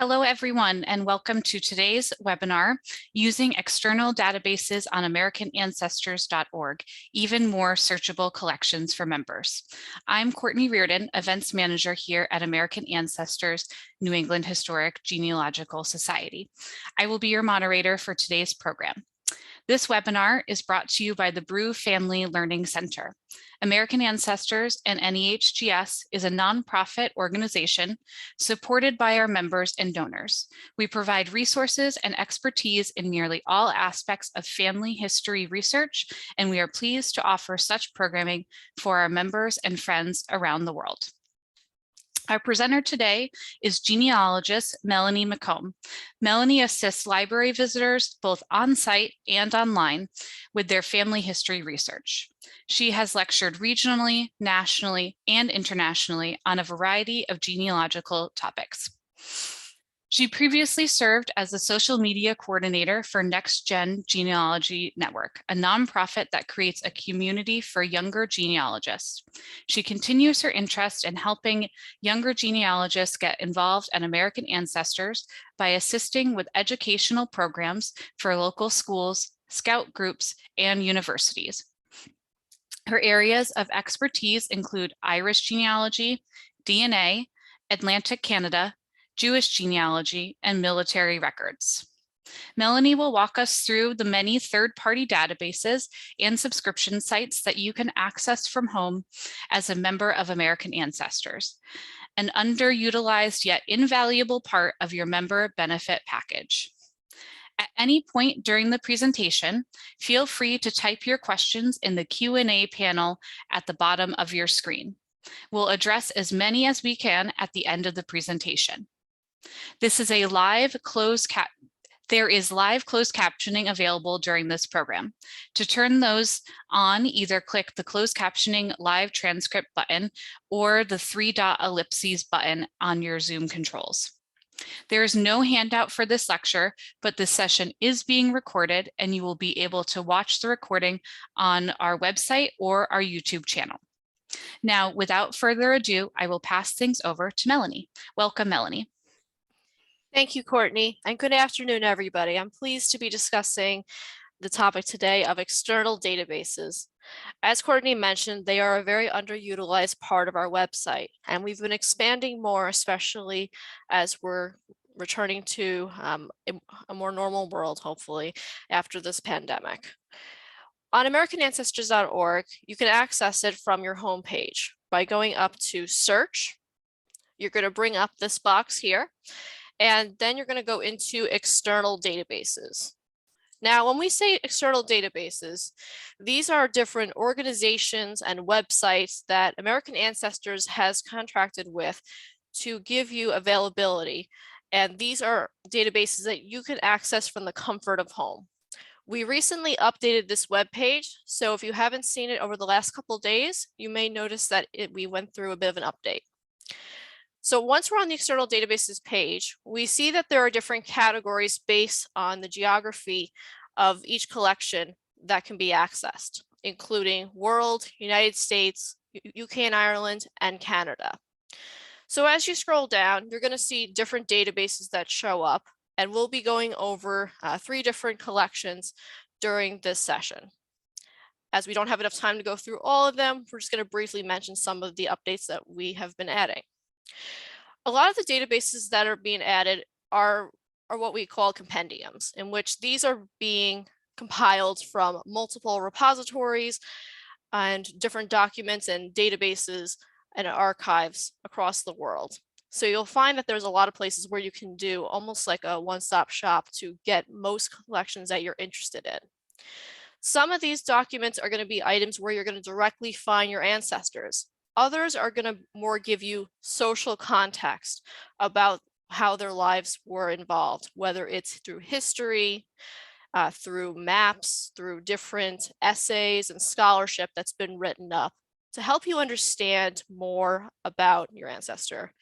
Hello, everyone, and welcome to today's webinar, Using External Databases on AmericanAncestors.org, Even More Searchable Collections for Members. I'm Courtney Reardon, Events Manager here at American Ancestors New England Historic Genealogical Society. I will be your moderator for today's program. This webinar is brought to you by the Brew Family Learning Center. American Ancestors and NEHGS is a nonprofit organization supported by our members and donors. We provide resources and expertise in nearly all aspects of family history research, and we are pleased to offer such programming for our members and friends around the world. Our presenter today is genealogist Melanie McComb. Melanie assists library visitors both on-site and online with their family history research. She has lectured regionally, nationally, and internationally on a variety of genealogical topics. She previously served as the social media coordinator for Next Gen Genealogy Network, a nonprofit that creates a community for younger genealogists. She continues her interest in helping younger genealogists get involved at American Ancestors by assisting with educational programs for local schools, scout groups, and universities. Her areas of expertise include Irish genealogy, DNA, Atlantic Canada, Jewish genealogy, and military records. Melanie will walk us through the many third-party databases and subscription sites that you can access from home as a member of American Ancestors, an underutilized yet invaluable part of your member benefit package. At any point during the presentation, feel free to type your questions in the Q&A panel at the bottom of your screen. We'll address as many as we can at the end of the presentation. This is a live closed There is live closed captioning available during this program. To turn those on, either click the closed captioning live transcript button or the 3-dot ellipses button on your Zoom controls. There is no handout for this lecture, but this session is being recorded and you will be able to watch the recording on our website or our YouTube channel. Now, without further ado, I will pass things over to Melanie. Welcome, Melanie. Thank you, Courtney, and good afternoon, everybody. I'm pleased to be discussing the topic today of external databases. As Courtney mentioned, they are a very underutilized part of our website, and we've been expanding more, especially as we're returning to a more normal world, hopefully, after this pandemic. On AmericanAncestors.org, you can access it from your homepage by going up to Search. You're going to bring up this box here. And then you're going to go into external databases. Now, when we say external databases, these are different organizations and websites that American Ancestors has contracted with to give you availability. And these are databases that you can access from the comfort of home. We recently updated this web page, so if you haven't seen it over the last couple of days, you may notice that we went through a bit of an update. So once we're on the external databases page, we see that there are different categories based on the geography of each collection that can be accessed, including World, United States, UK and Ireland, and Canada. So as you scroll down, you're going to see different databases that show up, and we'll be going over 3 different collections during this session. As we don't have enough time to go through all of them, we're just going to briefly mention some of the updates that we have been adding. A lot of the databases that are being added are what we call compendiums, in which these are being compiled from multiple repositories and different documents and databases and archives across the world. So you'll find that there's a lot of places where you can do almost like a one-stop shop to get most collections that you're interested in. Some of these documents are going to be items where you're going to directly find your ancestors. Others are going to more give you social context about how their lives were involved, whether it's through history, through maps, through different essays and scholarship that's been written up to help you understand more about your ancestor.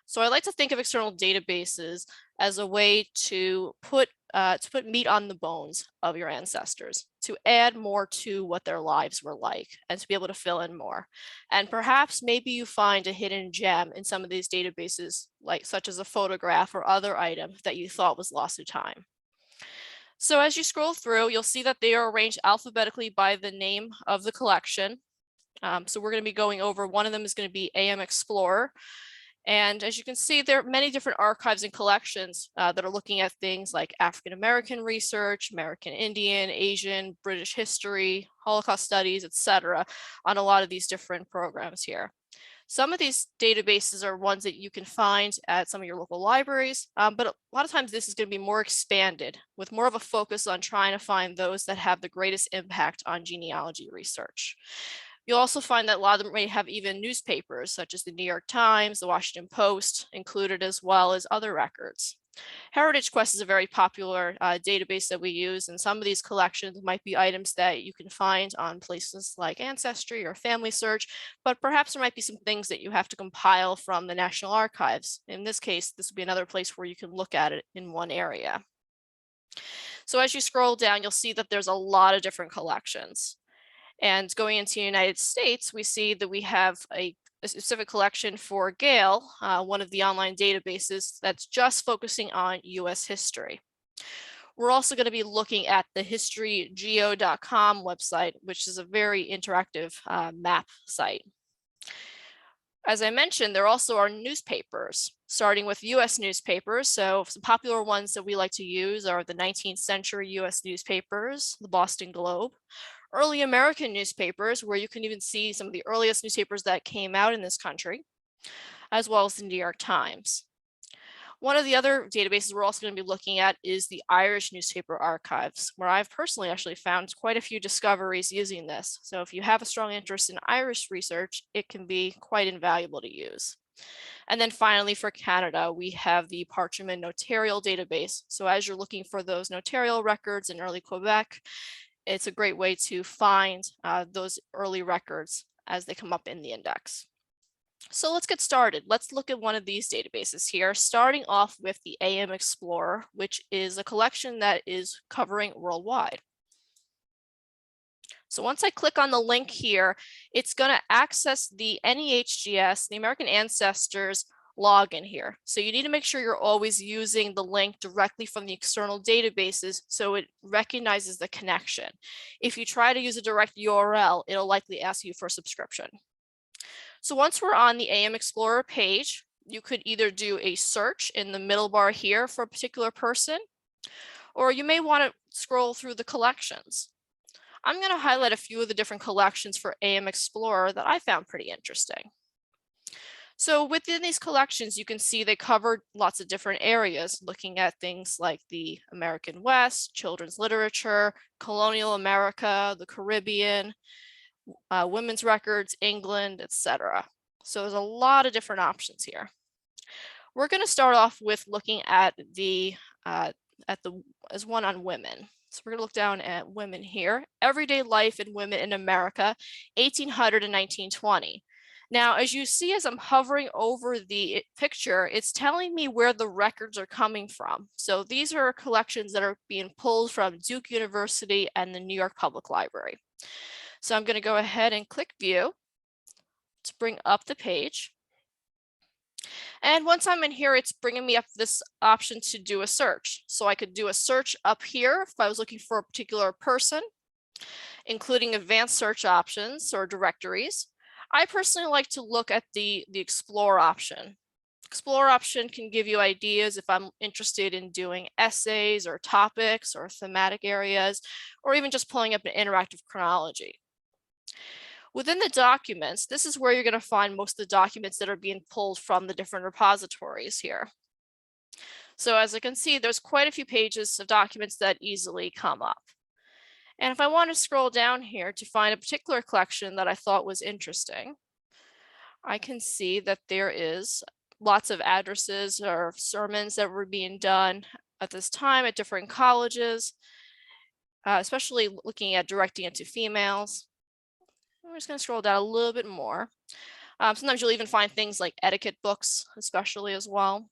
So I like to think of external databases as a way to put meat on the bones of your ancestors. to add more to what their lives were like and to be able to fill in more. And perhaps maybe you find a hidden gem in some of these databases, like such as a photograph or other item that you thought was lost to time. So as you scroll through, you'll see that they are arranged alphabetically by the name of the collection. So we're going to be going over, one of them is going to be AM Explorer. And as you can see, there are many different archives and collections that are looking at things like African American research, American Indian, Asian, British history, Holocaust studies, etc., on a lot of these different programs here. Some of these databases are ones that you can find at some of your local libraries, but a lot of times this is going to be more expanded with more of a focus on trying to find those that have the greatest impact on genealogy research. You'll also find that a lot of them may have even newspapers such as the New York Times, the Washington Post included, as well as other records. Heritage Quest is a very popular database that we use, and some of these collections might be items that you can find on places like Ancestry or Family Search, but perhaps there might be some things that you have to compile from the National Archives. In this case, this would be another place where you can look at it in one area. So as you scroll down, you'll see that there's a lot of different collections. And going into the United States, we see that we have a specific collection for Gale, one of the online databases that's just focusing on US history. We're also going to be looking at the HistoryGeo.com website, which is a very interactive map site. As I mentioned, there also are newspapers, starting with US newspapers. So some popular ones that we like to use are the 19th century US newspapers, the Boston Globe, early American newspapers, where you can even see some of the earliest newspapers that came out in this country, as well as the New York Times. One of the other databases we're also going to be looking at is the Irish newspaper archives, where I've personally actually found quite a few discoveries using this. So if you have a strong interest in Irish research, it can be quite invaluable to use. And then finally, for Canada, we have the Parchment Notarial database. So as you're looking for those notarial records in early Quebec, it's a great way to find those early records as they come up in the index. So let's get started. Let's look at one of these databases here, starting off with the AM Explorer, which is a collection that is covering worldwide. So once I click on the link here, it's going to access the NEHGS, the American Ancestors login here. So you need to make sure you're always using the link directly from the external databases so it recognizes the connection. If you try to use a direct URL, it'll likely ask you for a subscription. So once we're on the AM Explorer page, you could either do a search in the middle bar here for a particular person, or you may want to scroll through the collections. I'm going to highlight a few of the different collections for AM Explorer that I found pretty interesting. So within these collections, you can see they cover lots of different areas, looking at things like the American West, children's literature, colonial America, the Caribbean, women's records, England, etc. So there's a lot of different options here. We're going to start off with looking at as one on women. So we're going to look down at women here. Everyday life in women in America, 1800 and 1920. Now, as you see, as I'm hovering over the picture, it's telling me where the records are coming from. So these are collections that are being pulled from Duke University and the New York Public Library. So I'm going to go ahead and click View to bring up the page. And once I'm in here, it's bringing me up this option to do a search. So I could do a search up here if I was looking for a particular person, including advanced search options or directories. I personally like to look at the Explore option. Explore option can give you ideas if I'm interested in doing essays or topics or thematic areas, or even just pulling up an interactive chronology. Within the documents, this is where you're going to find most of the documents that are being pulled from the different repositories here. So as I can see, there's quite a few pages of documents that easily come up. And if I want to scroll down here to find a particular collection that I thought was interesting, I can see that there is lots of addresses or sermons that were being done at this time at different colleges, especially looking at directing it to females. I'm just going to scroll down a little bit more. Sometimes you'll even find things like etiquette books, especially as well.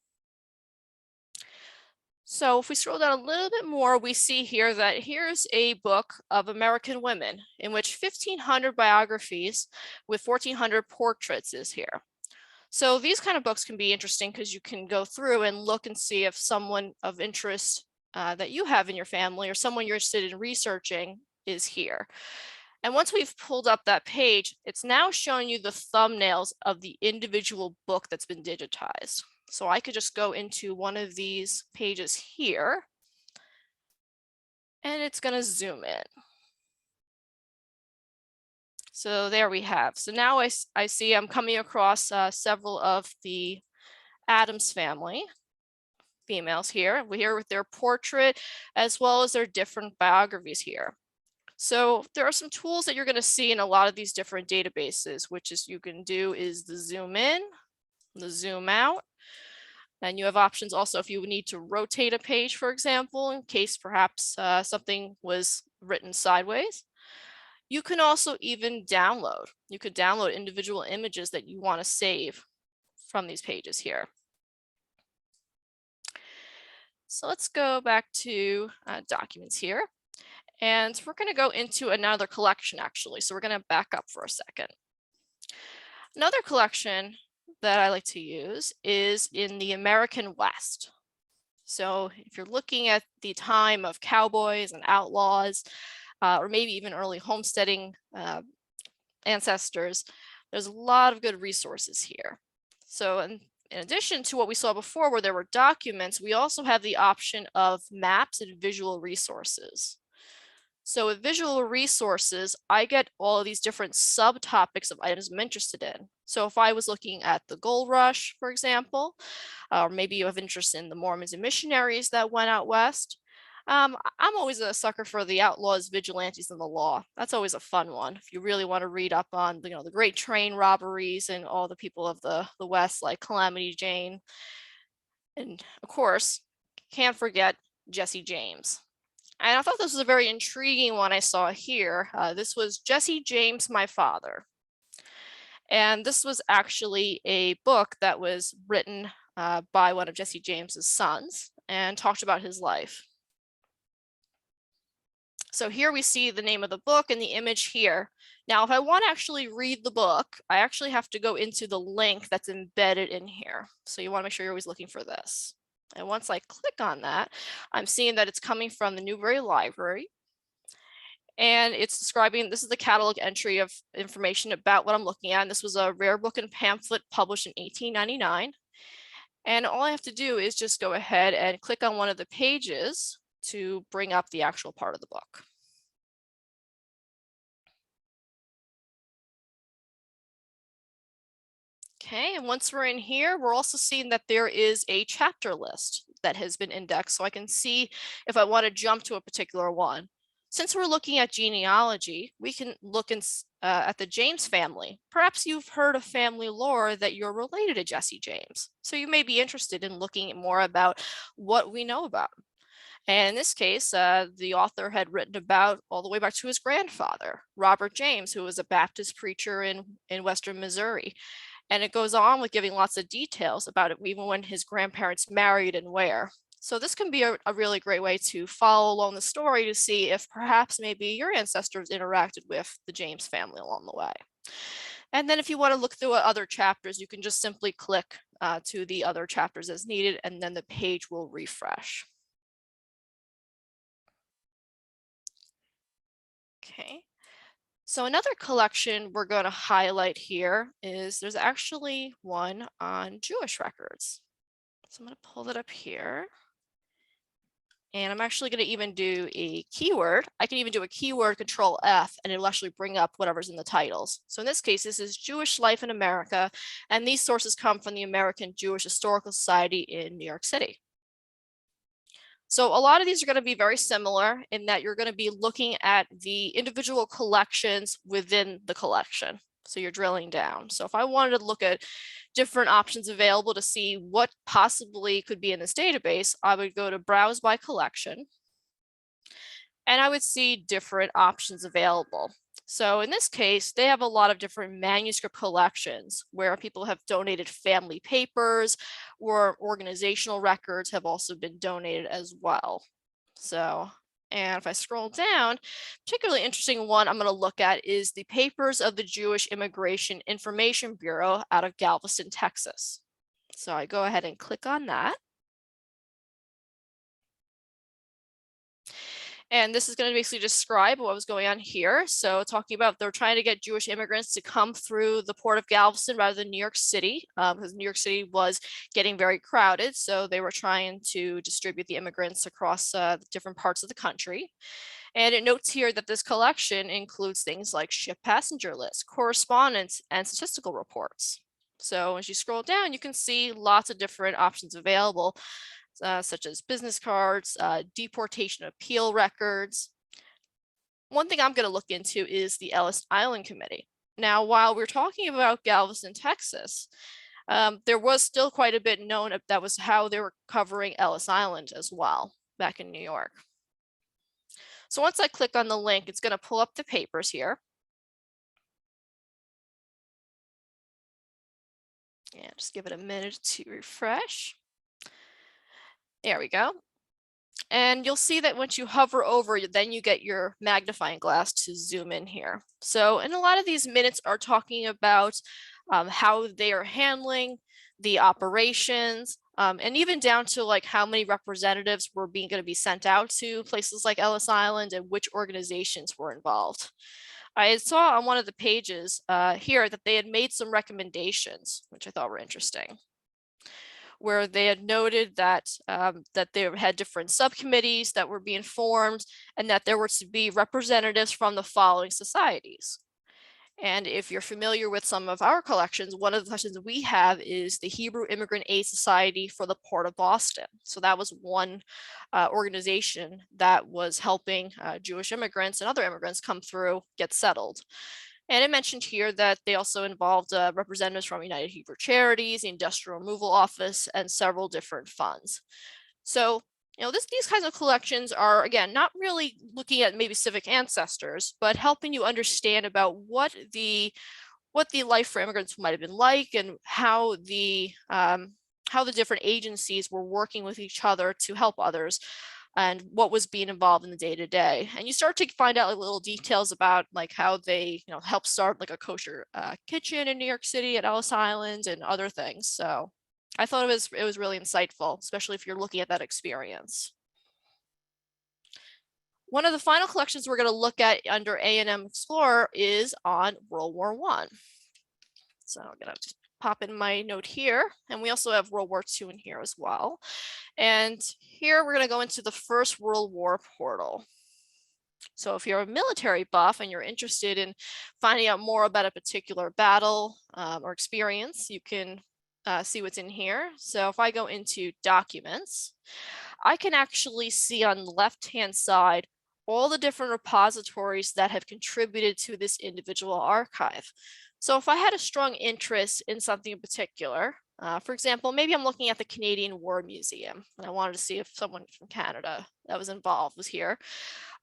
So if we scroll down a little bit more, we see here that here's a book of American women in which 1,500 biographies with 1,400 portraits is here. So these kind of books can be interesting because you can go through and look and see if someone of interest that you have in your family or someone you're interested in researching is here. And once we've pulled up that page, it's now showing you the thumbnails of the individual book that's been digitized. So I could just go into one of these pages here, and it's going to zoom in. So there we have. So now I see I'm coming across several of the Addams family females here. We're here with their portrait as well as their different biographies here. So there are some tools that you're going to see in a lot of these different databases, which is you can do is the zoom in, the zoom out. And you have options also if you need to rotate a page, for example, in case perhaps something was written sideways. You can also even download. You could download individual images that you want to save from these pages here. So let's go back to documents here. And we're going to go into another collection, actually. So we're going to back up for a second. Another collection that I like to use is in the American West. So if you're looking at the time of cowboys and outlaws, or maybe even early homesteading ancestors, there's a lot of good resources here. So in addition to what we saw before where there were documents, we also have the option of maps and visual resources. So with visual resources, I get all of these different subtopics of items I'm interested in. So if I was looking at the gold rush, for example, or maybe you have interest in the Mormons and missionaries that went out west, I'm always a sucker for the outlaws, vigilantes, and the law. That's always a fun one. If you really want to read up on the great train robberies and all the people of the West like Calamity Jane. And of course, can't forget Jesse James. And I thought this was a very intriguing one I saw here. This was Jesse James, My Father. And this was actually a book that was written by one of Jesse James's sons and talked about his life. So here we see the name of the book and the image here. Now, if I want to actually read the book, I actually have to go into the link that's embedded in here. So you want to make sure you're always looking for this. And once I click on that, I'm seeing that it's coming from the Newberry Library. And it's describing, this is the catalog entry of information about what I'm looking at. And this was a rare book and pamphlet published in 1899. And all I have to do is just go ahead and click on one of the pages to bring up the actual part of the book. Okay, and once we're in here, we're also seeing that there is a chapter list that has been indexed, so I can see if I want to jump to a particular one. Since we're looking at genealogy, we can look at the James family. Perhaps you've heard of family lore that you're related to Jesse James, so you may be interested in looking more about what we know about. And in this case, the author had written about all the way back to his grandfather, Robert James, who was a Baptist preacher in Western Missouri. And it goes on with giving lots of details about it, even when his grandparents married and where. So this can be a really great way to follow along the story to see if perhaps maybe your ancestors interacted with the James family along the way. And then if you want to look through other chapters, you can just simply click to the other chapters as needed, and then the page will refresh. Okay. So another collection we're going to highlight here is there's actually one on Jewish records. So I'm going to pull it up here. And I'm actually going to even do a keyword. I can even do a keyword Control F and it'll actually bring up whatever's in the titles. So in this case, this is Jewish Life in America. And these sources come from the American Jewish Historical Society in New York City. So a lot of these are going to be very similar in that you're going to be looking at the individual collections within the collection. So you're drilling down. So if I wanted to look at different options available to see what possibly could be in this database, I would go to Browse by Collection. And I would see different options available. So in this case, they have a lot of different manuscript collections where people have donated family papers, or organizational records have also been donated as well. So, and if I scroll down, particularly interesting one I'm going to look at is the papers of the Jewish Immigration Information Bureau out of Galveston, Texas. So I go ahead and click on that. And this is going to basically describe what was going on here. So talking about they're trying to get Jewish immigrants to come through the port of Galveston rather than New York City, because New York City was getting very crowded. So they were trying to distribute the immigrants across different parts of the country. And it notes here that this collection includes things like ship passenger lists, correspondence, and statistical reports. So as you scroll down, you can see lots of different options available, such as business cards, deportation appeal records. One thing I'm going to look into is the Ellis Island Committee. Now, while we're talking about Galveston, Texas, there was still quite a bit known that was how they were covering Ellis Island as well back in New York. So once I click on the link, it's going to pull up the papers here. And just give it a minute to refresh. There we go. And you'll see that once you hover over, then you get your magnifying glass to zoom in here. So, and a lot of these minutes are talking about how they are handling the operations, and even down to like how many representatives were going to be sent out to places like Ellis Island and which organizations were involved. I saw on one of the pages here that they had made some recommendations, which I thought were interesting, where they had noted that that they had different subcommittees that were being formed and that there were to be representatives from the following societies. And if you're familiar with some of our collections, one of the collections we have is the Hebrew Immigrant Aid Society for the Port of Boston. So that was one organization that was helping Jewish immigrants and other immigrants come through, get settled. And it mentioned here that they also involved representatives from United Hebrew Charities, the Industrial Removal Office, and several different funds. So, you know, these kinds of collections are, again, not really looking at maybe civic ancestors, but helping you understand about what the life for immigrants might have been like, and how the different agencies were working with each other to help others, and what was being involved in the day-to-day. And you start to find out like little details about like how they, you know, helped start like a kosher kitchen in New York City at Ellis Island and other things. So I thought it was really insightful, especially if you're looking at that experience. One of the final collections we're going to look at under A&M Explorer is on World War I. So I'm going to just pop in my note here, and we also have World War II in here as well. And here we're going to go into the First World War portal. So if you're a military buff and you're interested in finding out more about a particular battle or experience, you can see what's in here. So if I go into documents, I can actually see on the left-hand side all the different repositories that have contributed to this individual archive. So if I had a strong interest in something in particular, for example, maybe I'm looking at the Canadian War Museum and I wanted to see if someone from Canada that was involved was here,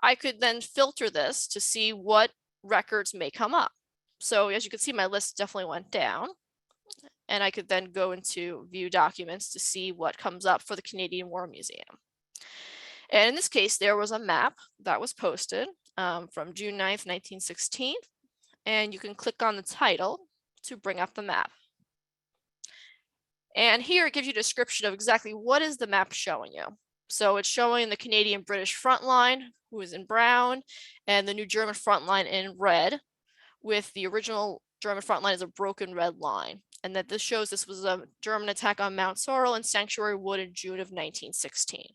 I could then filter this to see what records may come up. So as you can see, my list definitely went down, and I could then go into view documents to see what comes up for the Canadian War Museum. And in this case, there was a map that was posted from June 9th, 1916, and you can click on the title to bring up the map. And here it gives you a description of exactly what is the map showing you. So it's showing the Canadian-British front line, who is in brown, and the new German front line in red, with the original German front line as a broken red line. And that this shows this was a German attack on Mount Sorrel and Sanctuary Wood in June of 1916.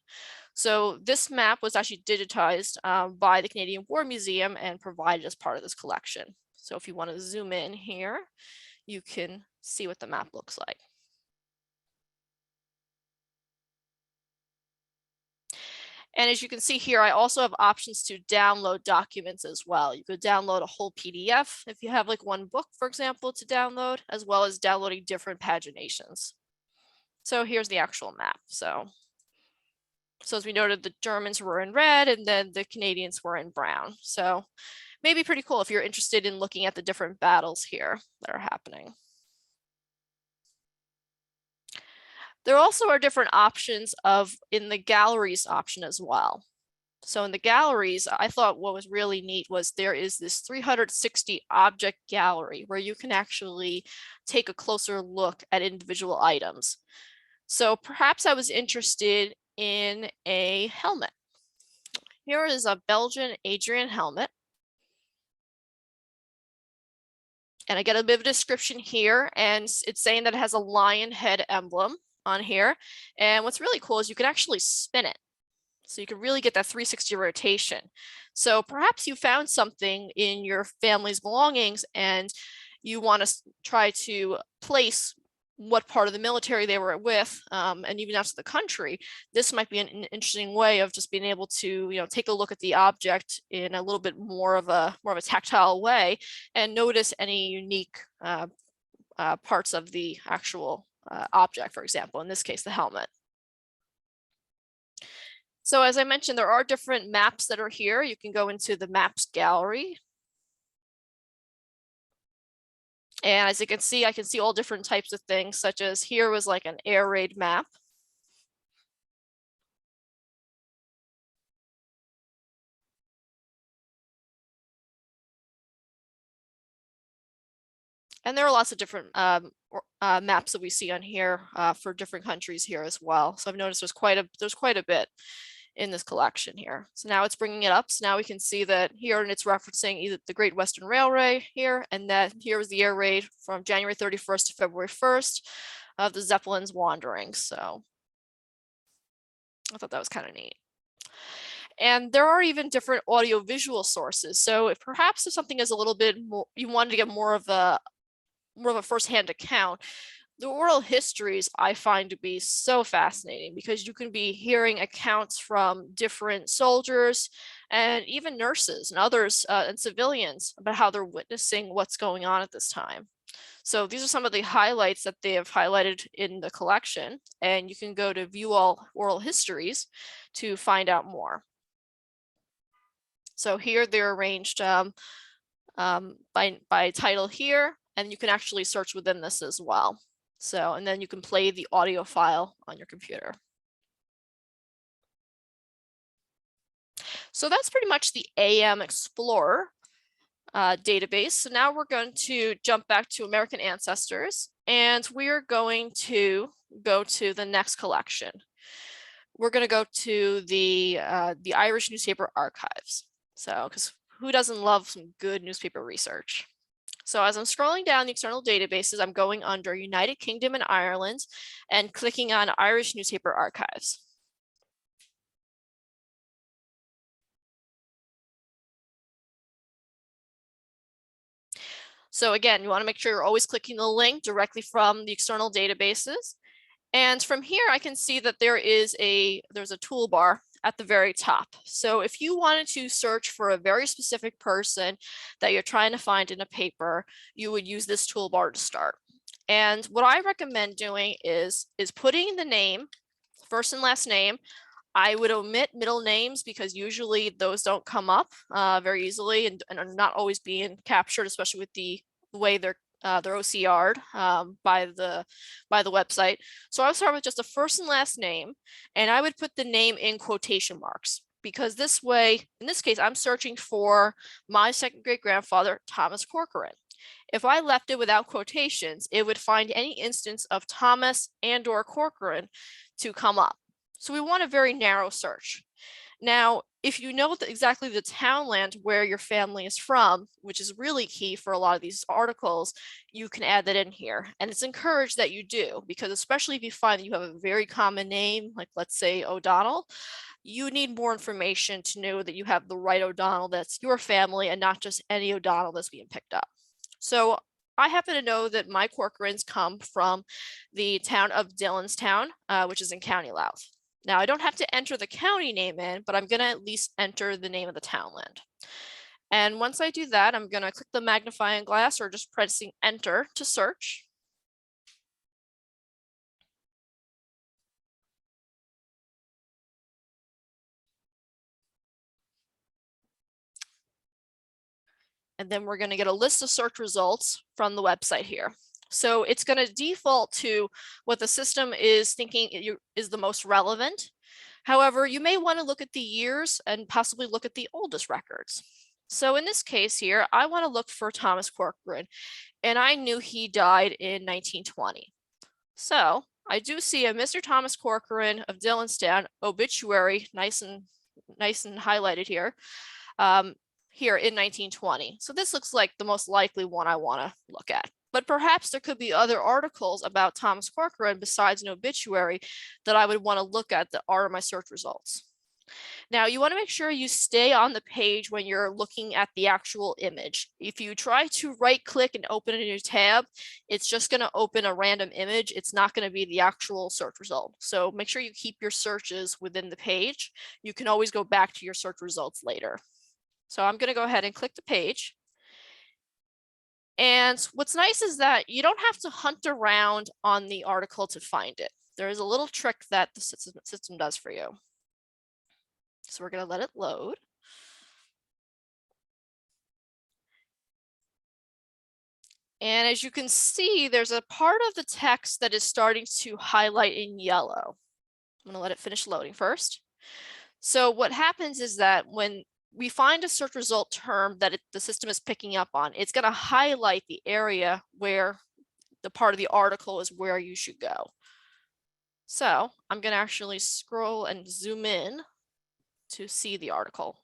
So this map was actually digitized by the Canadian War Museum and provided as part of this collection. So if you want to zoom in here, you can see what the map looks like. And as you can see here, I also have options to download documents as well. You could download a whole PDF if you have like one book, for example, to download, as well as downloading different paginations. So here's the actual map. So as we noted, the Germans were in red and then the Canadians were in brown. So may be pretty cool if you're interested in looking at the different battles here that are happening. There also are different options in the galleries option as well. So in the galleries, I thought what was really neat was there is this 360 object gallery where you can actually take a closer look at individual items. So perhaps I was interested in a helmet. Here is a Belgian Adrian helmet. And I get a bit of a description here, and it's saying that it has a lion head emblem on here. And what's really cool is you can actually spin it. So you can really get that 360 rotation. So perhaps you found something in your family's belongings and you want to try to place what part of the military they were with, and even out to the country. This might be an interesting way of just being able to, take a look at the object in a little bit more of a tactile way and notice any unique parts of the actual object, for example, in this case, the helmet. So as I mentioned, there are different maps that are here. You can go into the maps gallery. And as you can see, I can see all different types of things, such as here was like an air raid map. And there are lots of different maps that we see on here for different countries here as well. So I've noticed there's quite a bit in this collection here. So now it's bringing it up. So now we can see that here, and it's referencing either the Great Western Railway here, and that here was the air raid from January 31st to February 1st of the Zeppelins wandering. So I thought that was kind of neat. And there are even different audio-visual sources. So if perhaps if something is a little bit more, you wanted to get more of a first-hand account, the oral histories I find to be so fascinating because you can be hearing accounts from different soldiers and even nurses and others and civilians about how they're witnessing what's going on at this time. So these are some of the highlights that they have highlighted in the collection, and you can go to view all oral histories to find out more. So here they're arranged by title here, and you can actually search within this as well. So, and then you can play the audio file on your computer. So that's pretty much the AM Explorer database. So now we're going to jump back to American Ancestors, and we're going to go to the next collection. We're going to go to the Irish Newspaper Archives. So, because who doesn't love some good newspaper research? So as I'm scrolling down the external databases, I'm going under United Kingdom and Ireland and clicking on Irish Newspaper Archives. So again, you want to make sure you're always clicking the link directly from the external databases. And from here, I can see that there's a toolbar at the very top. So if you wanted to search for a very specific person that you're trying to find in a paper, you would use this toolbar to start. And what I recommend doing is putting the name, first and last name. I would omit middle names because usually those don't come up very easily and are not always being captured, especially with the way they're OCR'd by the website. So I would start with just a first and last name, and I would put the name in quotation marks because this way, in this case, I'm searching for my second great grandfather, Thomas Corcoran. If I left it without quotations, it would find any instance of Thomas and/or Corcoran to come up. So we want a very narrow search. Now, if you know exactly the townland where your family is from, which is really key for a lot of these articles, you can add that in here. And it's encouraged that you do, because especially if you find that you have a very common name, like let's say O'Donnell, you need more information to know that you have the right O'Donnell that's your family and not just any O'Donnell that's being picked up. So I happen to know that my Corcorans come from the town of Dillonstown, which is in County Louth. Now, I don't have to enter the county name in, but I'm going to at least enter the name of the townland. And once I do that, I'm going to click the magnifying glass or just pressing enter to search. and then we're going to get a list of search results from the website here. So it's going to default to what the system is thinking is the most relevant. However, you may want to look at the years and possibly look at the oldest records. So in this case here, I want to look for Thomas Corcoran, and I knew he died in 1920. So I do see a Mr. Thomas Corcoran of Dillonstown obituary, nice and highlighted here, here in 1920. So this looks like the most likely one I want to look at. But perhaps there could be other articles about Thomas Corcoran besides an obituary that I would want to look at that are my search results. Now, you want to make sure you stay on the page when you're looking at the actual image. If you try to right click and open a new tab, it's just going to open a random image. It's not going to be the actual search result. So make sure you keep your searches within the page. You can always go back to your search results later. So I'm going to go ahead and click the page. And what's nice is that you don't have to hunt around on the article to find it. There is a little trick that the system does for you. So we're going to let it load. And as you can see, there's a part of the text that is starting to highlight in yellow. I'm going to let it finish loading first. So what happens is that when we find a search result term that the system is picking up on, it's going to highlight the area where the part of the article is where you should go. So I'm going to actually scroll and zoom in to see the article.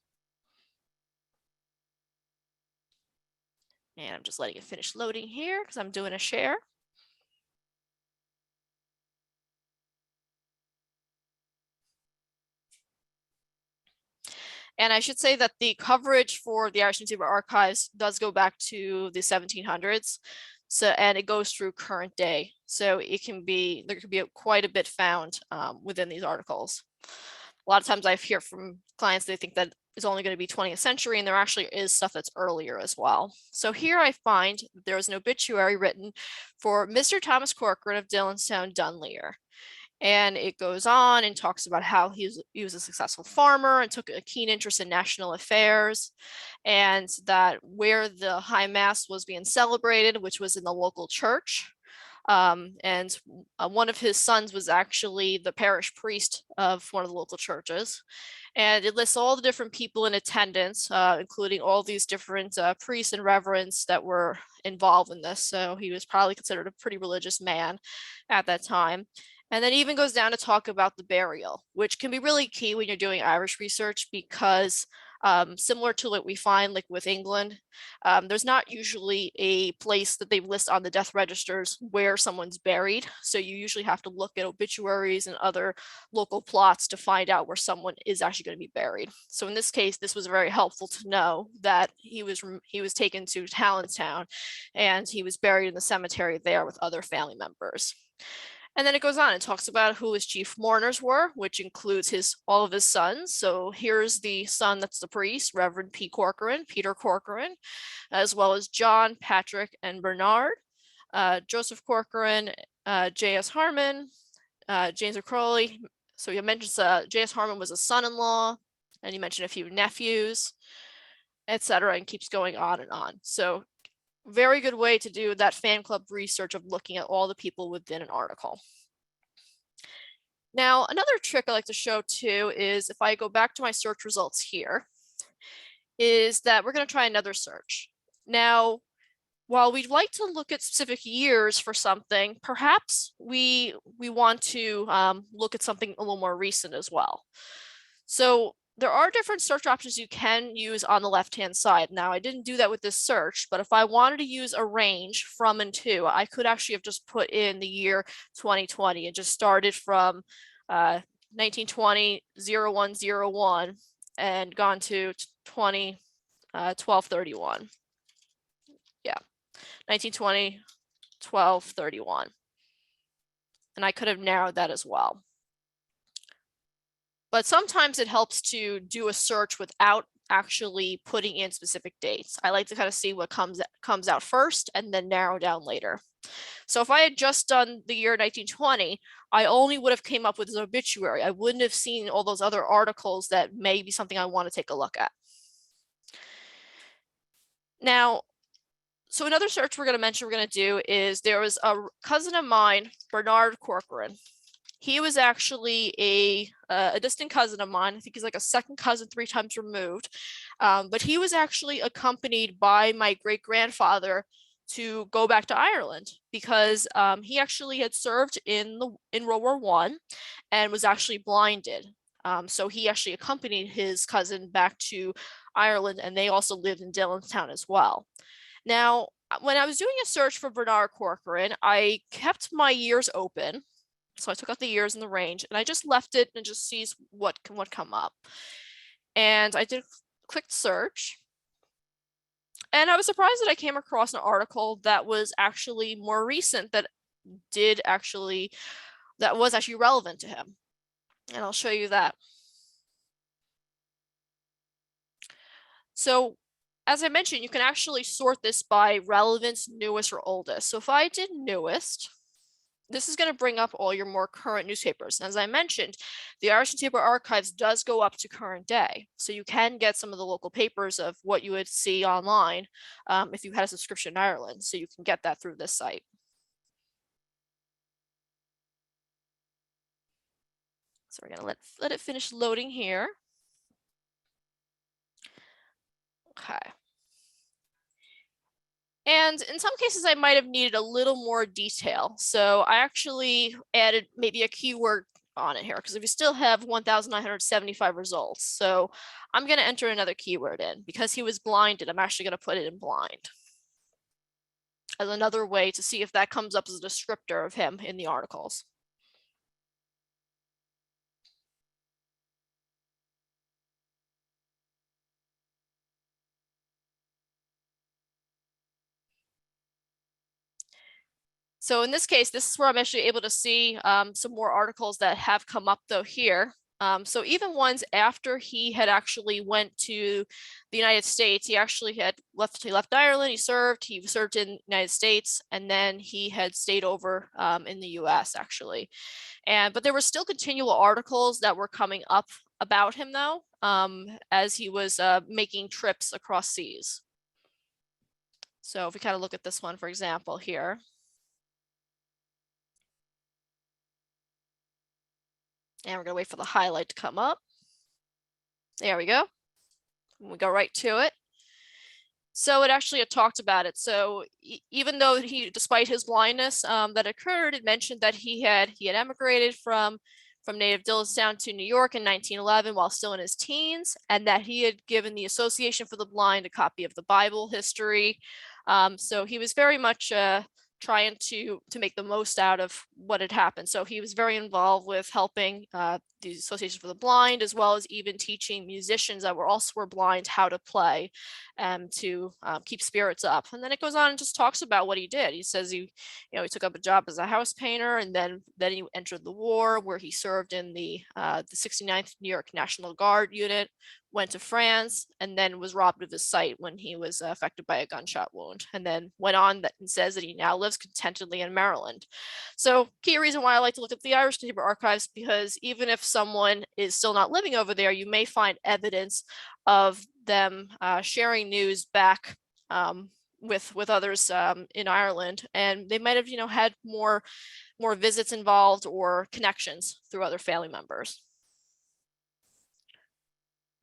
And I'm just letting it finish loading here because I'm doing a share. And I should say that the coverage for the Irish Newspaper Archives does go back to the 1700s. So, and it goes through current day. So it can be, there could be quite a bit found within these articles. A lot of times I hear from clients, they think that it's only going to be 20th century, and there actually is stuff that's earlier as well. So here I find there was an obituary written for Mr. Thomas Corcoran of Dillonstown, Dunleer. And it goes on and talks about how he was a successful farmer and took a keen interest in national affairs, and that where the high mass was being celebrated, which was in the local church. And one of his sons was actually the parish priest of one of the local churches. And it lists all the different people in attendance, including all these different priests and reverends that were involved in this. So he was probably considered a pretty religious man at that time. And then even goes down to talk about the burial, which can be really key when you're doing Irish research, because similar to what we find like with England, there's not usually a place that they list on the death registers where someone's buried. So you usually have to look at obituaries and other local plots to find out where someone is actually going to be buried. So in this case, this was very helpful to know that he was taken to Talonstown and he was buried in the cemetery there with other family members. And then it goes on and talks about who his chief mourners were, which includes all of his sons. So here's the son that's the priest, Reverend Peter Corcoran, as well as John, Patrick, and Bernard, Joseph Corcoran, J.S. Harmon, James McCrowley. So he mentions J.S. Harmon was a son-in-law, and he mentioned a few nephews, etc., and keeps going on and on. So very good way to do that fan club research of looking at all the people within an article. Now, another trick I like to show too is if I go back to my search results here, is that we're going to try another search. Now, while we'd like to look at specific years for something, perhaps we want to look at something a little more recent as well. So there are different search options you can use on the left-hand side. Now, I didn't do that with this search, but if I wanted to use a range from and to, I could actually have just put in the year 2020 and just started from 1920, 0101 and gone to 1231. Yeah, 1920, 1231. And I could have narrowed that as well. But sometimes it helps to do a search without actually putting in specific dates. I like to kind of see what comes out first and then narrow down later. So if I had just done the year 1920, I only would have came up with an obituary. I wouldn't have seen all those other articles that may be something I want to take a look at. Now, so another search we're going to do is there was a cousin of mine, Bernard Corcoran. He was actually a distant cousin of mine. I think he's like a second cousin 3 times removed. But he was actually accompanied by my great-grandfather to go back to Ireland because he actually had served in World War I and was actually blinded. So he actually accompanied his cousin back to Ireland, and they also lived in Dillonstown as well. Now, when I was doing a search for Bernard Corcoran, I kept my years open. So I took out the years and the range, and I just left it and just sees what come up. And I did quick search. And I was surprised that I came across an article that was actually more recent that was actually relevant to him. And I'll show you that. So as I mentioned, you can actually sort this by relevance, newest, or oldest. So if I did newest, this is going to bring up all your more current newspapers. And as I mentioned, the Irish Newspaper Archives does go up to current day. So you can get some of the local papers of what you would see online if you had a subscription in Ireland. So you can get that through this site. So we're going to let it finish loading here. Okay. And in some cases, I might have needed a little more detail. So I actually added maybe a keyword on it here because we still have 1,975 results. So I'm going to enter another keyword in. Because he was blinded, I'm actually going to put it in blind as another way to see if that comes up as a descriptor of him in the articles. So in this case, this is where I'm actually able to see some more articles that have come up though here. So even ones after he had actually went to the United States, he actually had left Ireland, he served in the United States, and then he had stayed over in the US actually. But there were still continual articles that were coming up about him though, as he was making trips across seas. So if we kind of look at this one, for example, here. And we're going to wait for the highlight to come up. There we go. We go right to it. So it actually had talked about it. So even though despite his blindness that occurred, it mentioned that he had emigrated from native Dillonstown to New York in 1911 while still in his teens, and that he had given the Association for the Blind a copy of the Bible history. So he was very much trying to make the most out of what had happened. So he was very involved with helping the Association for the Blind, as well as even teaching musicians that were blind how to play to keep spirits up. And then it goes on and just talks about what he did. He says he took up a job as a house painter, and then he entered the war, where he served in the 69th New York National Guard unit, went to France, and then was robbed of his sight when he was affected by a gunshot wound, and then went on and says that he now lives contentedly in Maryland. So key reason why I like to look at the Irish Newspaper Archives, because even if someone is still not living over there, you may find evidence of them sharing news back with others in Ireland, and they might have had more visits involved or connections through other family members.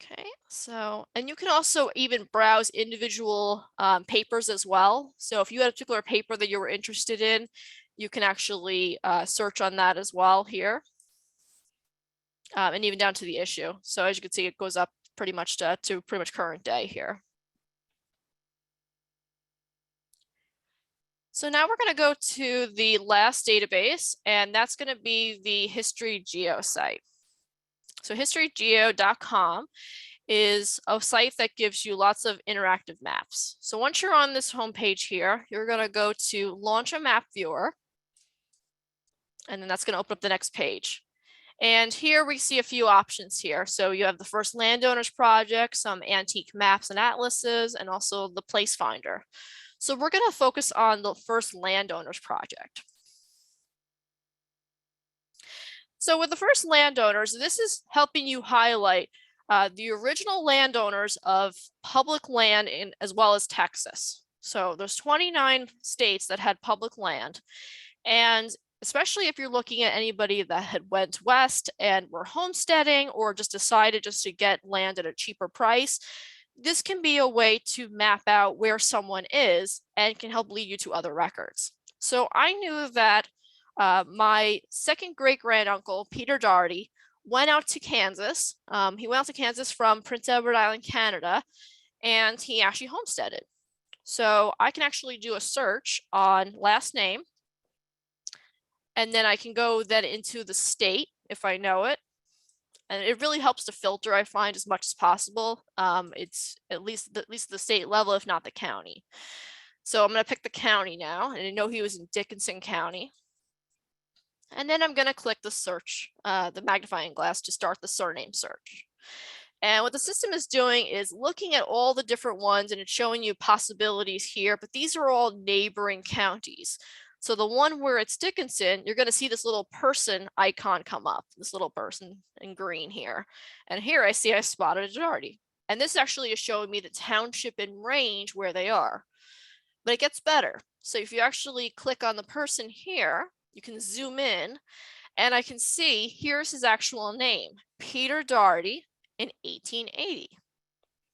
Okay, so, and you can also even browse individual papers as well. So if you had a particular paper that you were interested in, you can actually search on that as well here. And even down to the issue. So as you can see, it goes up pretty much to pretty much current day here. So now we're going to go to the last database, and that's going to be the HistoryGeo site. So HistoryGeo.com is a site that gives you lots of interactive maps. So once you're on this homepage here, you're going to go to Launch a Map Viewer, and then that's going to open up the next page. And here we see a few options here. So you have the First Landowners Project, some antique maps and atlases, and also the Place Finder. So we're going to focus on the First Landowners Project. So with the First Landowners, this is helping you highlight the original landowners of public land as well as Texas. So there's 29 states that had public land. And especially if you're looking at anybody that had went west and were homesteading or just decided just to get land at a cheaper price, this can be a way to map out where someone is and can help lead you to other records. So I knew that my second great granduncle, Peter Doherty, went out to Kansas. He went out to Kansas from Prince Edward Island, Canada, and he actually homesteaded. So I can actually do a search on last name, and then I can go then into the state if I know it. And it really helps to filter, I find, as much as possible. It's at least the state level, if not the county. So I'm going to pick the county now, and I know he was in Dickinson County. And then I'm going to click the search, the magnifying glass, to start the surname search. And what the system is doing is looking at all the different ones, and it's showing you possibilities here, but these are all neighboring counties. So the one where it's Dickinson, you're going to see this little person icon come up, this little person in green here. And here I see I spotted a Doherty. And this actually is showing me the township and range where they are. But it gets better. So if you actually click on the person here, you can zoom in, and I can see here's his actual name, Peter Doherty, in 1880.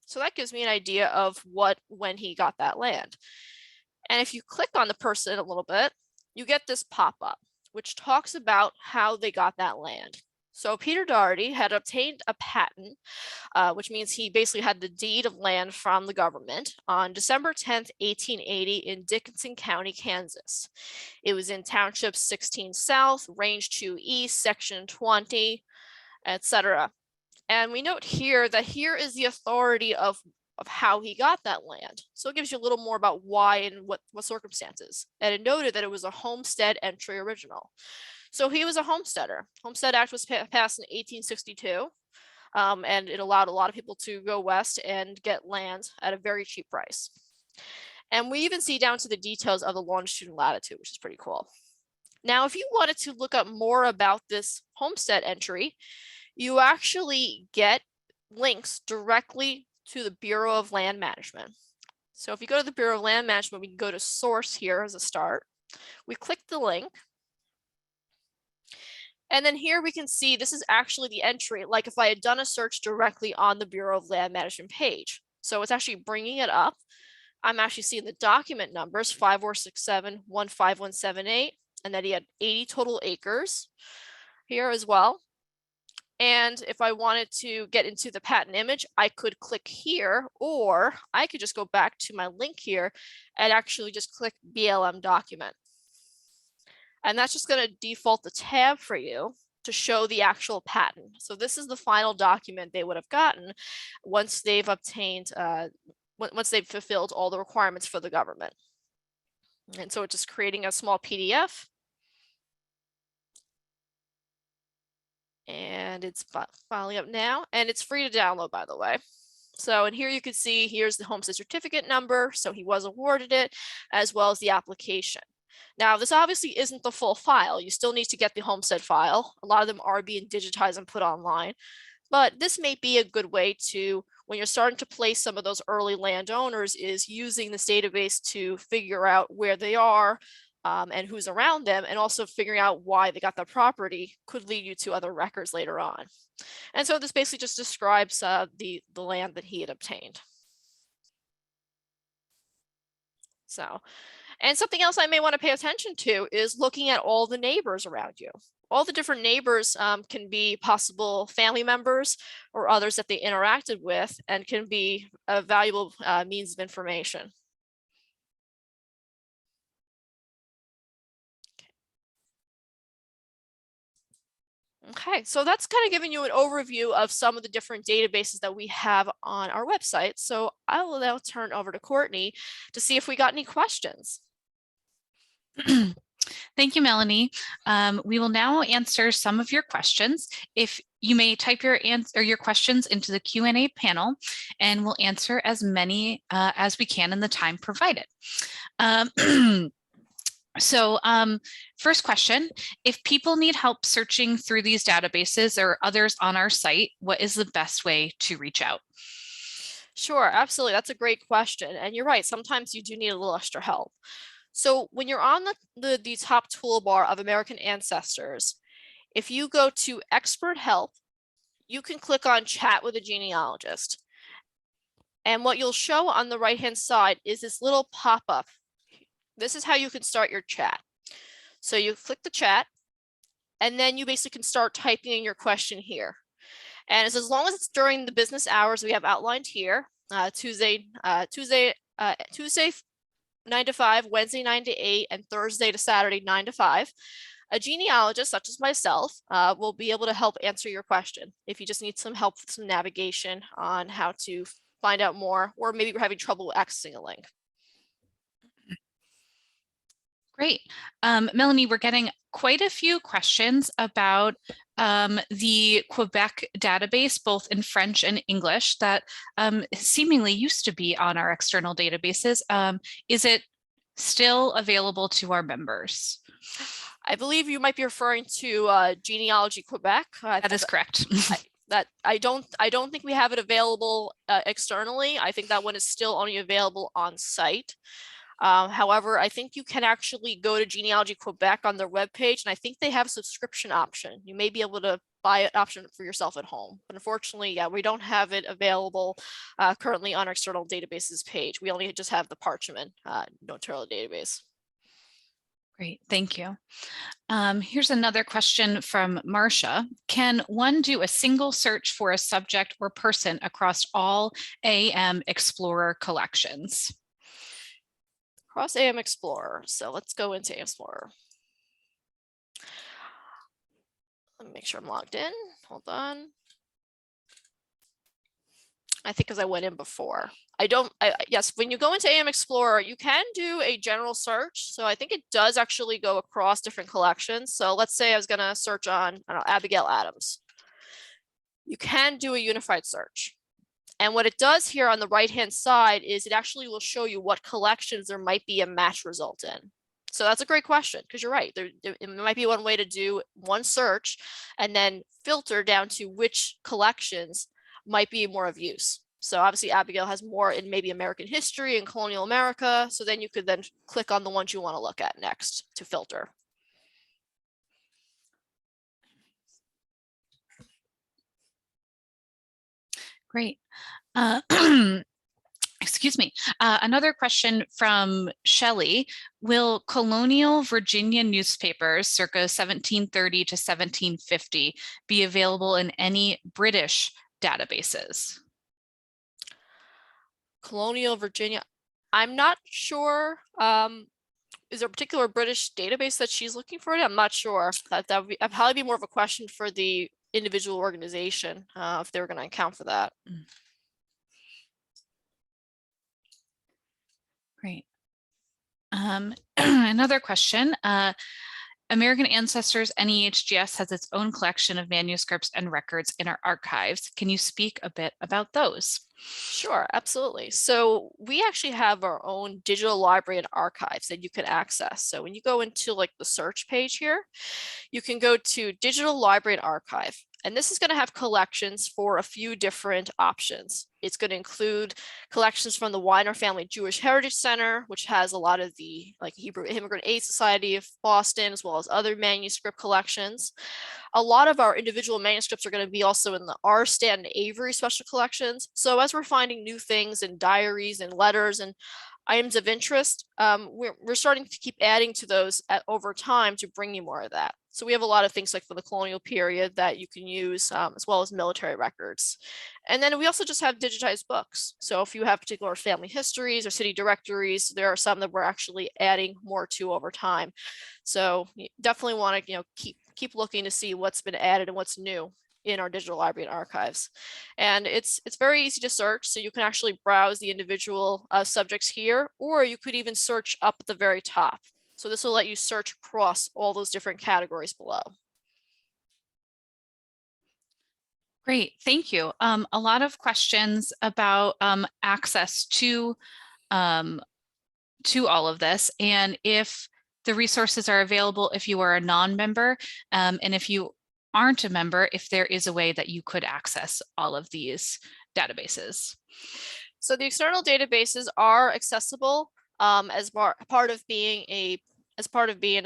So that gives me an idea of when he got that land. And if you click on the person a little bit, you get this pop-up, which talks about how they got that land. So Peter Doherty had obtained a patent, which means he basically had the deed of land from the government on December 10th, 1880 in Dickinson County, Kansas. It was in Township 16 South, Range 2 East, Section 20, etc. And we note here that here is the authority of how he got that land. So it gives you a little more about why and what circumstances. And it noted that it was a homestead entry original. So he was a homesteader. Homestead Act was passed in 1862, and it allowed a lot of people to go west and get land at a very cheap price. And we even see down to the details of the longitude and latitude, which is pretty cool. Now, if you wanted to look up more about this homestead entry, you actually get links directly to the Bureau of Land Management. So if you go to the Bureau of Land Management, we can go to source here as a start. We click the link. And then here we can see this is actually the entry, like if I had done a search directly on the Bureau of Land Management page. So it's actually bringing it up. I'm actually seeing the document numbers 5467-15178, and that he had 80 total acres here as well. And if I wanted to get into the patent image, I could click here, or I could just go back to my link here and actually just click BLM document. And that's just going to default the tab for you to show the actual patent. So this is the final document they would have gotten once they've obtained, once they've fulfilled all the requirements for the government. And so it's just creating a small PDF. And it's filing up now, and it's free to download, by the way. So, and here you can see, here's the homestead certificate number. So he was awarded it, as well as the application. Now, this obviously isn't the full file. You still need to get the homestead file. A lot of them are being digitized and put online, but this may be a good way to, when you're starting to place some of those early landowners, is using this database to figure out where they are and who's around them, and also figuring out why they got the property could lead you to other records later on. And so this basically just describes the land that he had obtained. So, and something else I may want to pay attention to is looking at all the neighbors around you. All the different neighbors can be possible family members or others that they interacted with, and can be a valuable means of information. Okay, so that's kind of giving you an overview of some of the different databases that we have on our website. So I will now turn over to Courtney to see if we got any questions. Thank you, Melanie. We will now answer some of your questions. If you may type your questions into the Q&A panel, and we'll answer as many as we can in the time provided. So first question, if people need help searching through these databases or others on our site, what is the best way to reach out? Sure, absolutely. That's a great question. And you're right, sometimes you do need a little extra help. So when you're on the top toolbar of American Ancestors, if you go to Expert Help, you can click on Chat with a Genealogist. And what you'll show on the right-hand side is this little pop-up. This is how you can start your chat. So you click the chat, and then you basically can start typing in your question here. And it's as long as it's during the business hours we have outlined here, Tuesday 9 to 5, Wednesday 9 to 8, and Thursday to Saturday 9 to 5. A genealogist, such as myself, will be able to help answer your question. If you just need some help with some navigation on how to find out more, or maybe we're having trouble accessing a link. Great. Melanie, we're getting quite a few questions about the Quebec database, both in French and English, that seemingly used to be on our external databases. Is it still available to our members? I believe you might be referring to Genealogy Quebec. That is correct. I don't think we have it available externally. I think that one is still only available on site. However, I think you can actually go to Genealogy Quebec on their webpage, and I think they have a subscription option. You may be able to buy an option for yourself at home. But unfortunately, yeah, we don't have it available currently on our external databases page. We only just have the Parchment notarial database. Great, thank you. Here's another question from Marcia. Can one do a single search for a subject or person across all AM Explorer collections? Across AM Explorer. So let's go into AM Explorer. Let me make sure I'm logged in. Hold on. I think because I went in before. Yes, when you go into AM Explorer, you can do a general search. So I think it does actually go across different collections. So let's say I was going to search on, I don't know, Abigail Adams. You can do a unified search. And what it does here on the right-hand side is it actually will show you what collections there might be a match result in. So that's a great question, because you're right. It might be one way to do one search and then filter down to which collections might be more of use. So obviously Abigail has more in maybe American history and colonial America. So then you could then click on the ones you want to look at next to filter. Great. Excuse me. Another question from Shelley. Will colonial Virginia newspapers circa 1730 to 1750 be available in any British databases? Colonial Virginia. I'm not sure. Is there a particular British database that she's looking for? I'm not sure. That would probably be more of a question for the individual organization if they were going to account for that. Great. Another question. American Ancestors NEHGS has its own collection of manuscripts and records in our archives. Can you speak a bit about those? Sure, absolutely. So we actually have our own digital library and archives that you can access. So when you go into like the search page here, you can go to Digital Library and Archive. And this is going to have collections for a few different options. It's going to include collections from the Weiner Family Jewish Heritage Center, which has a lot of the like Hebrew Immigrant Aid Society of Boston, as well as other manuscript collections. A lot of our individual manuscripts are going to be also in the Arstead and Avery special collections. So as we're finding new things in diaries and letters and items of interest, we're starting to keep adding to those over time to bring you more of that. So we have a lot of things like for the colonial period that you can use, as well as military records. And then we also just have digitized books. So if you have particular family histories or city directories, there are some that we're actually adding more to over time. So you definitely want to, keep looking to see what's been added and what's new in our digital library and archives. And it's very easy to search. So you can actually browse the individual subjects here, or you could even search up at the very top. So this will let you search across all those different categories below. Great, thank you. A lot of questions about access to all of this, and if The resources are available if you are a non-member, and if you aren't a member, if there is a way that you could access all of these databases. So the external databases are accessible as part of being a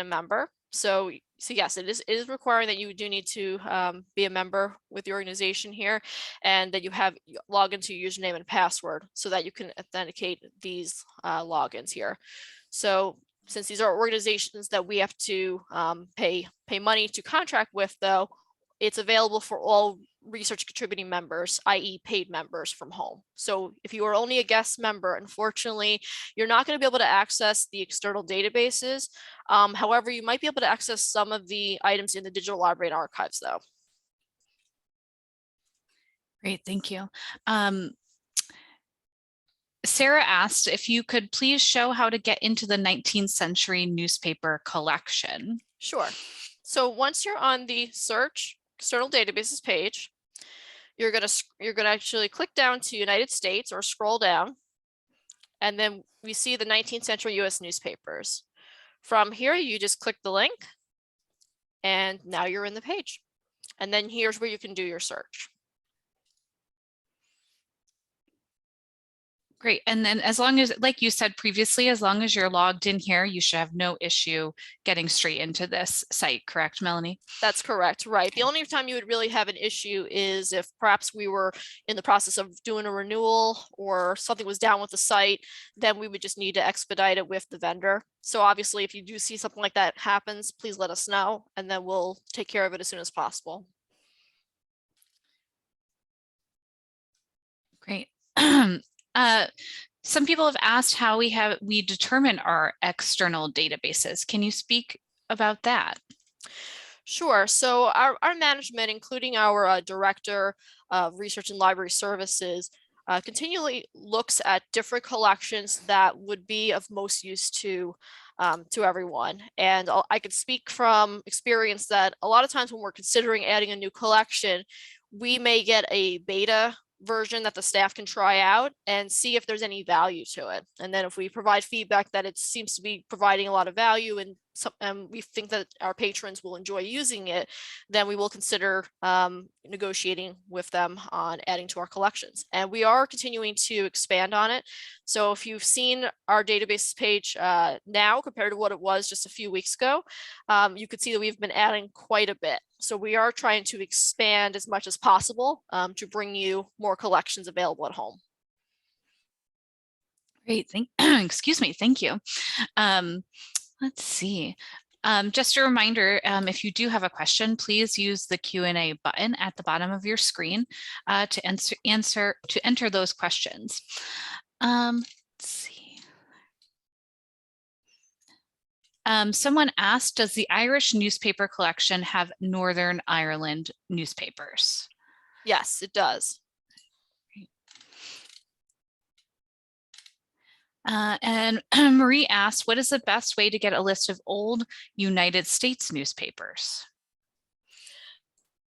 member. So yes, it is requiring that you do need to be a member with the organization here, and that you have log into your username and password so that you can authenticate these logins here. So since these are organizations that we have to pay money to contract with, though, it's available for all research contributing members, i.e. paid members from home. So if you are only a guest member, unfortunately, you're not going to be able to access the external databases. However, you might be able to access some of the items in the digital library and archives, though. Great, thank you. Sarah asked if you could please show how to get into the 19th century newspaper collection. Sure. So once you're on the search external databases page, you're gonna actually click down to United States or scroll down, and then we see the 19th century US newspapers. From here, you just click the link, and now you're in the page. And then here's where you can do your search. Great. And then as long as, like you said previously, as long as you're logged in here, you should have no issue getting straight into this site, correct, Melanie? That's correct, right. Okay. The only time you would really have an issue is if perhaps we were in the process of doing a renewal or something was down with the site, then we would just need to expedite it with the vendor. So obviously, if you do see something like that happens, please let us know, and then we'll take care of it as soon as possible. Great. Some people have asked how we determine our external databases. Can you speak about that? Sure. So our management, including our director of research and library services, continually looks at different collections that would be of most use to everyone. And I could speak from experience that a lot of times when we're considering adding a new collection, we may get a beta version that the staff can try out and see if there's any value to it. And then if we provide feedback that it seems to be providing a lot of value and we think that our patrons will enjoy using it, then we will consider negotiating with them on adding to our collections. And we are continuing to expand on it. So if you've seen our database page now compared to what it was just a few weeks ago, you could see that we've been adding quite a bit. So we are trying to expand as much as possible to bring you more collections available at home. Great, excuse me, thank you. Let's see. Just a reminder, if you do have a question, please use the Q&A button at the bottom of your screen to enter those questions. Let's see. Someone asked, does the Irish newspaper collection have Northern Ireland newspapers? Yes, it does. And Marie asked, what is the best way to get a list of old United States newspapers?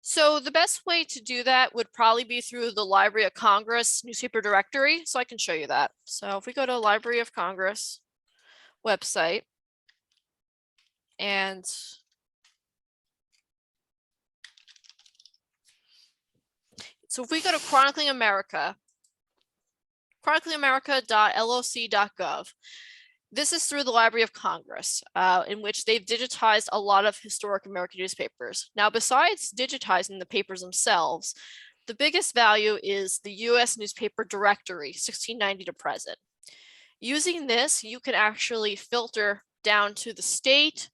So the best way to do that would probably be through the Library of Congress newspaper directory. So I can show you that. So if we go to Library of Congress website, and so if we go to Chronicling America, chroniclingamerica.loc.gov, this is through the Library of Congress, in which they've digitized a lot of historic American newspapers. Now, besides digitizing the papers themselves, the biggest value is the U.S. newspaper directory, 1690 to present. Using this, you can actually filter down to the state,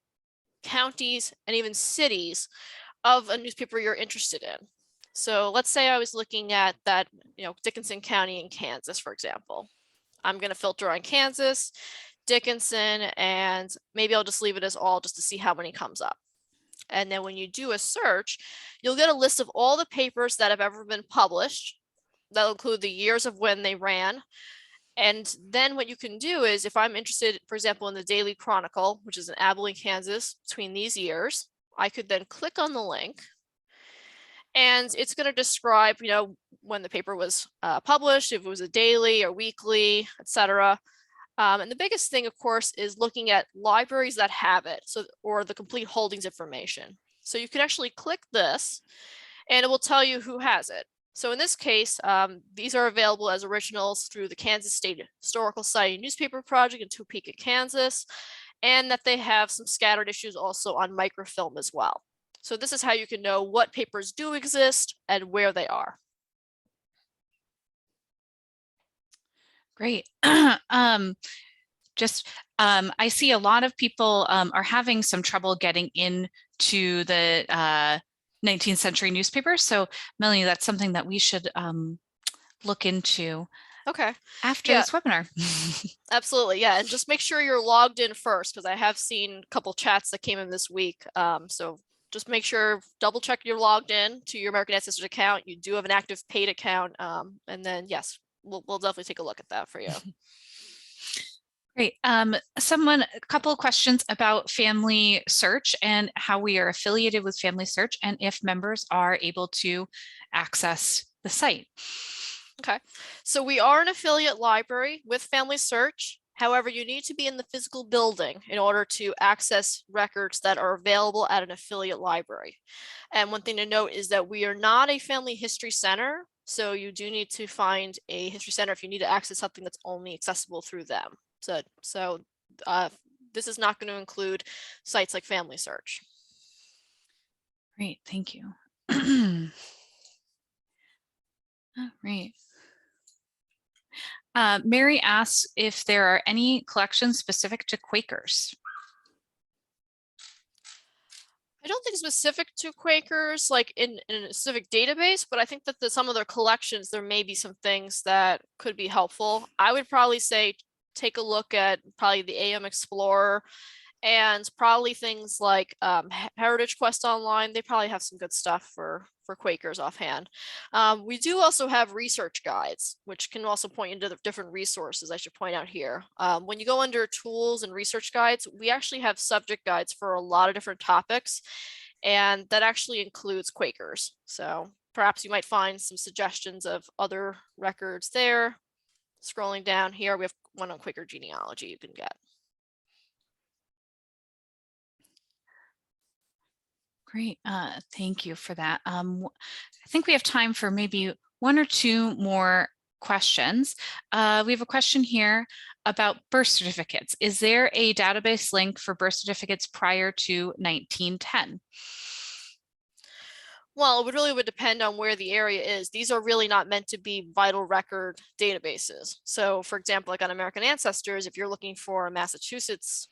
counties, and even cities of a newspaper you're interested in. So let's say I was looking at that, Dickinson County in Kansas, for example. I'm going to filter on Kansas, Dickinson, and maybe I'll just leave it as all just to see how many comes up. And then when you do a search, you'll get a list of all the papers that have ever been published. That'll include the years of when they ran. And then what you can do is, if I'm interested, for example, in the Daily Chronicle, which is in Abilene, Kansas, between these years, I could then click on the link. And it's going to describe, when the paper was published, if it was a daily or weekly, etc. And the biggest thing, of course, is looking at libraries that have it, or the complete holdings information. So you can actually click this and it will tell you who has it. So in this case, these are available as originals through the Kansas State Historical Society Newspaper Project in Topeka, Kansas, and that they have some scattered issues also on microfilm as well. So this is how you can know what papers do exist and where they are. Great. I see a lot of people are having some trouble getting into the 19th century newspapers. So Melanie, that's something that we should look into after this webinar. Absolutely, yeah, and just make sure you're logged in first, because I have seen a couple chats that came in this week. So just make sure, double check you're logged in to your American Ancestors account. You do have an active paid account, and then yes, we'll definitely take a look at that for you. Great. A couple of questions about Family Search and how we are affiliated with Family Search and if members are able to access the site. Okay, so we are an affiliate library with Family Search. However, you need to be in the physical building in order to access records that are available at an affiliate library. And one thing to note is that we are not a family history center, so you do need to find a history center if you need to access something that's only accessible through them. So this is not going to include sites like Family Search. Great, thank you. All right. Mary asks if there are any collections specific to Quakers. I don't think specific to Quakers, like in a specific database, but I think that some of their collections, there may be some things that could be helpful. I would probably say take a look at probably the AM Explorer and probably things like Heritage Quest Online. They probably have some good stuff for Quakers offhand. We do also have research guides, which can also point you to the different resources. I should point out here. When you go under tools and research guides, we actually have subject guides for a lot of different topics, and that actually includes Quakers. So perhaps you might find some suggestions of other records there. Scrolling down here, we have one on Quaker genealogy you can get. Great, thank you for that. I think we have time for maybe one or two more questions. We have a question here about birth certificates. Is there a database link for birth certificates prior to 1910? Well, it really would depend on where the area is. These are really not meant to be vital record databases. So for example, like on American Ancestors, if you're looking for a Massachusetts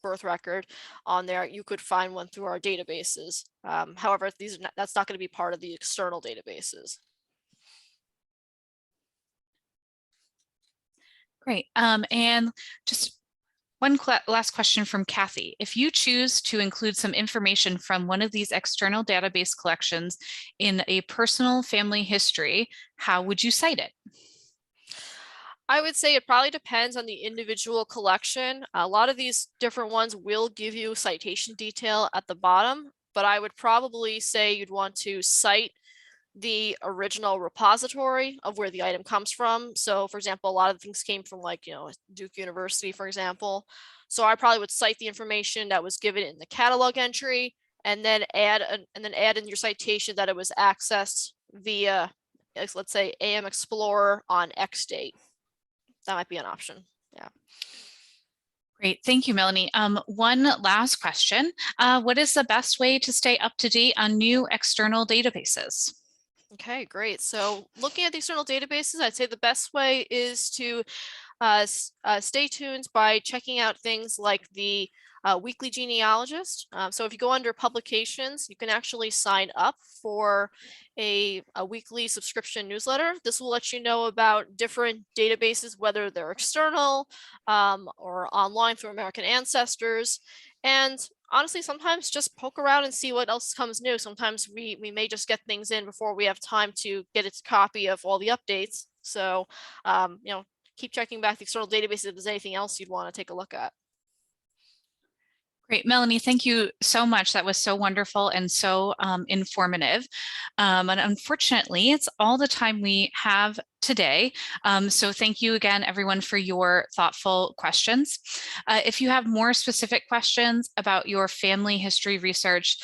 birth record on there, you could find one through our databases. However, that's not going to be part of the external databases. Great. And just one last question from Kathy. If you choose to include some information from one of these external database collections in a personal family history, how would you cite it? I would say it probably depends on the individual collection. A lot of these different ones will give you citation detail at the bottom, but I would probably say you'd want to cite the original repository of where the item comes from. So for example, a lot of things came from like, Duke University, for example. So I probably would cite the information that was given in the catalog entry and then add in your citation that it was accessed via, let's say, AM Explorer on X date. That might be an option. Yeah. Great, thank you, Melanie. One last question. What is the best way to stay up to date on new external databases? Okay, great. So looking at the external databases, I'd say the best way is to stay tuned by checking out things like the weekly genealogist. So if you go under publications, you can actually sign up for a weekly subscription newsletter. This will let you know about different databases, whether they're external or online through American Ancestors. And honestly, sometimes just poke around and see what else comes new. Sometimes we may just get things in before we have time to get its copy of all the updates. So, keep checking back the external database if there's anything else you'd want to take a look at. Great, Melanie, thank you so much. That was so wonderful and so informative. And unfortunately, it's all the time we have today. So thank you again, everyone, for your thoughtful questions. If you have more specific questions about your family history research,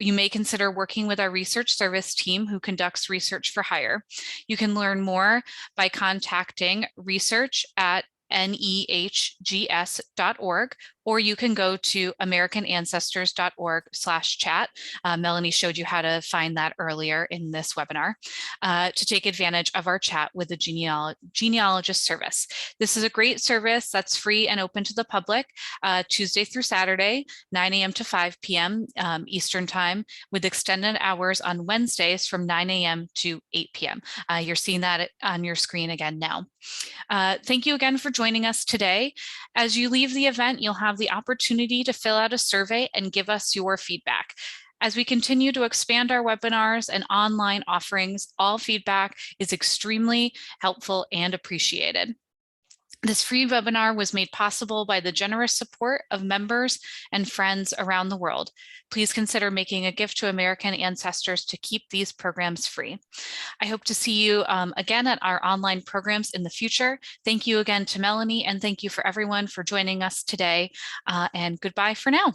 you may consider working with our research service team who conducts research for hire. You can learn more by contacting research@nehgs.org, or you can go to americanancestors.org/chat. Melanie showed you how to find that earlier in this webinar to take advantage of our chat with the genealogist service. This is a great service that's free and open to the public Tuesday through Saturday, 9 a.m. to 5 p.m. Eastern Time, with extended hours on Wednesdays from 9 a.m. to 8 p.m. You're seeing that on your screen again now. Thank you again for joining us today. As you leave the event, you'll have the opportunity to fill out a survey and give us your feedback. As we continue to expand our webinars and online offerings, all feedback is extremely helpful and appreciated. This free webinar was made possible by the generous support of members and friends around the world. Please consider making a gift to American Ancestors to keep these programs free. I hope to see you again at our online programs in the future. Thank you again to Melanie, and thank you for everyone for joining us today, and goodbye for now.